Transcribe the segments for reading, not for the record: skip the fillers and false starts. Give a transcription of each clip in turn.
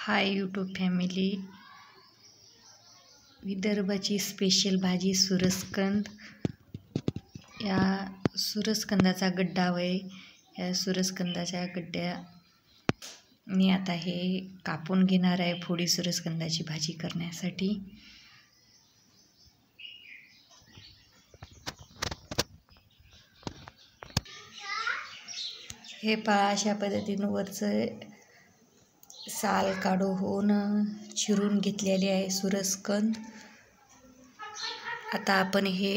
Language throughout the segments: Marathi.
Hi YouTube family. विदर्भाची स्पेशल भाजी सुरसकंद. या सुरसकंदाचा गड्डा आहे. या सुरसकंदाच्या गड्ड्या मी आता हे कापून घेणार आहे फोडी सुरसकंदाची भाजी करण्यासाठी. हे पहा, अशा पद्धतीने वरचं साल काढून चिरून घेतलेले आहे सुरसकंद. आता आपण हे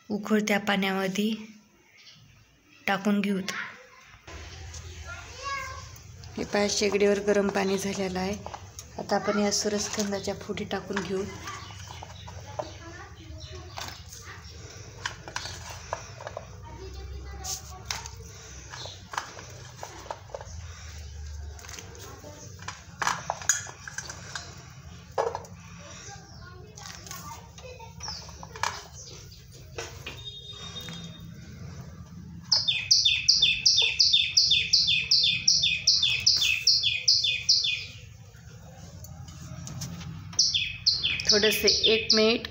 उकळत्या पाण्यामध्ये टाकून घेऊत. हे पहा, शेगडीवर गरम पाणी झालेलं आहे. आता आपण या सुरसकंदाच्या फोडी टाकून घेऊ. थोडंसं 1 मिनिट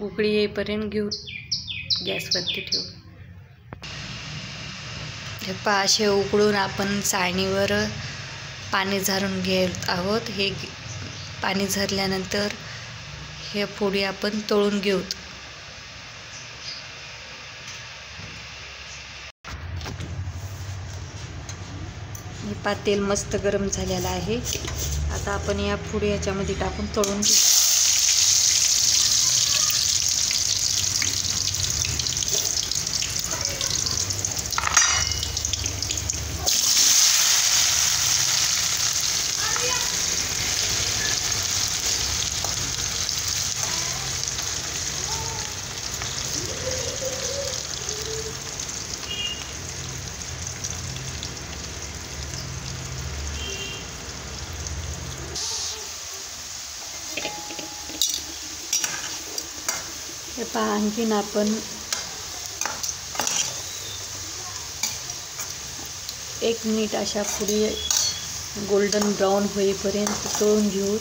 उकळी येईपर्यंत घेऊ. गॅसवरती ठेवू. हे पहा, असे उकळून आपण चाळणीवर पाणी झारून घेत आहोत. हे पाणी झरल्यानंतर हे फोडी आपण तळून घेऊ. हे पहा, तेल मस्त गरम झालेलं आहे. आता आपण या फोडी याच्यामध्ये टाकून तळून घेऊ. हे पहा, आणखीन आपण 1 मिनिट अशा फोडी गोल्डन ब्राऊन होईपर्यंत तळून घेऊ.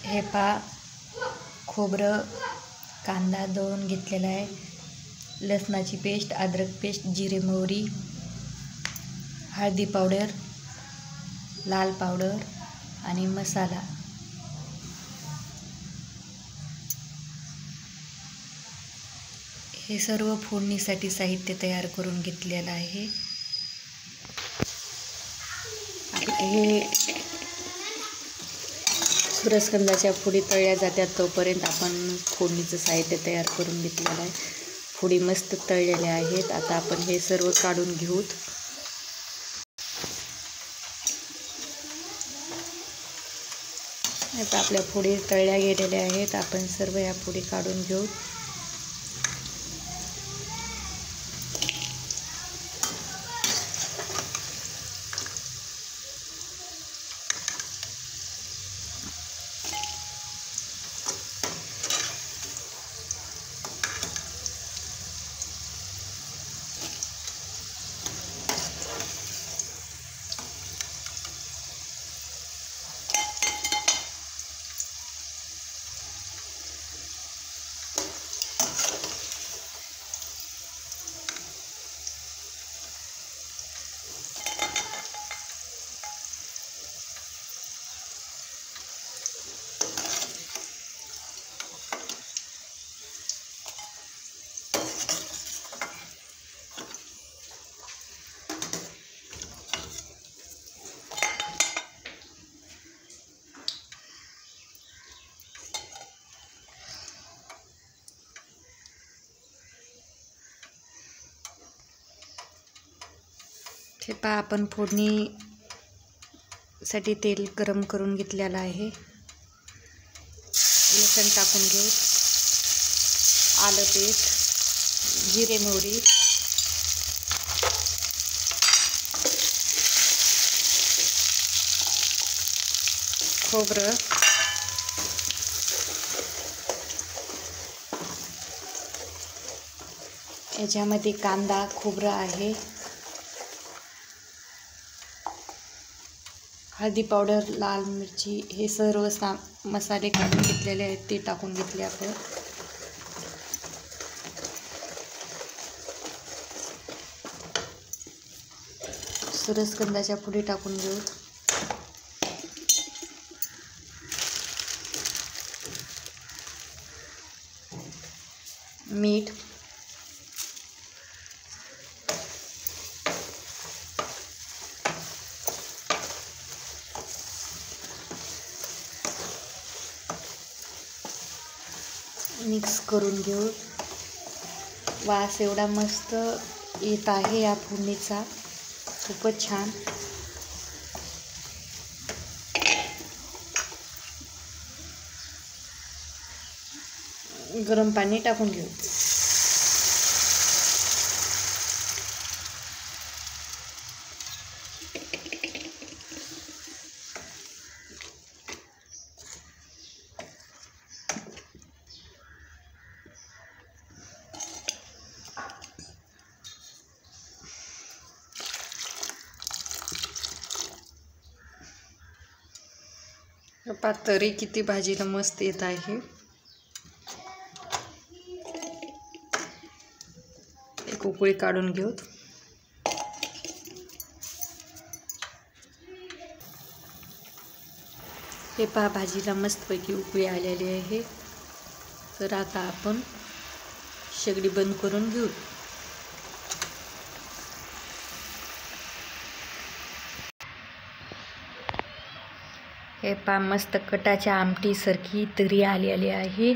हे पहा, खोबरं, कांदा दळून घेतलेला आहे. लसणाची पेस्ट, अद्रक पेस्ट, जिरे मोहरी, हळदी पावडर, लाल पावडर आणि मसाला. हे सर्व फोडणीसाठी साहित्य तयार करून घेतलेलं आहे. हे सुरसकंदाच्या फोडी तळल्या जातात तोपर्यंत आपण फोडणीचं साहित्य तयार करून घेतलेलं आहे. फोडी मस्त तळलेल्या आहेत. आता आपण हे सर्व काढून घेऊत. आता आपल्या फोडी तळल्या गेलेल्या आहेत. आपण सर्व या फोडी काढून घेऊ. हे पहा, आपण फोडणीसाठी तेल गरम करून घेतलेलं आहे. लसूण टाकून घेऊ, आलं पेस्ट, जिरे मोहरी, खोबरं, याच्यामध्ये कांदा, खोबरं आहे, हळदी पावडर, लाल मिरची, हे सर्व मसाले काढून घेतलेले आहेत ते टाकून घेतले आपण. सूरजगंधाच्या फुली टाकून घेऊ. मीठ, मिक्स करून घेऊ. वास एवढा मस्त येत आहे या फोडणीचा, खूपच छान. गरम पाणी टाकून घेऊ. तरी किती भाजीला मस्त येत आहे. एक उकळी काढून घेऊ. हे पहा, भाजीला मस्तपैकी उकळी आलेली आहे. तर आता आपण शेगडी बंद करून घेऊ. हे पहा, मस्त कटाच्या आमटीसारखी तरी आलेली आहे.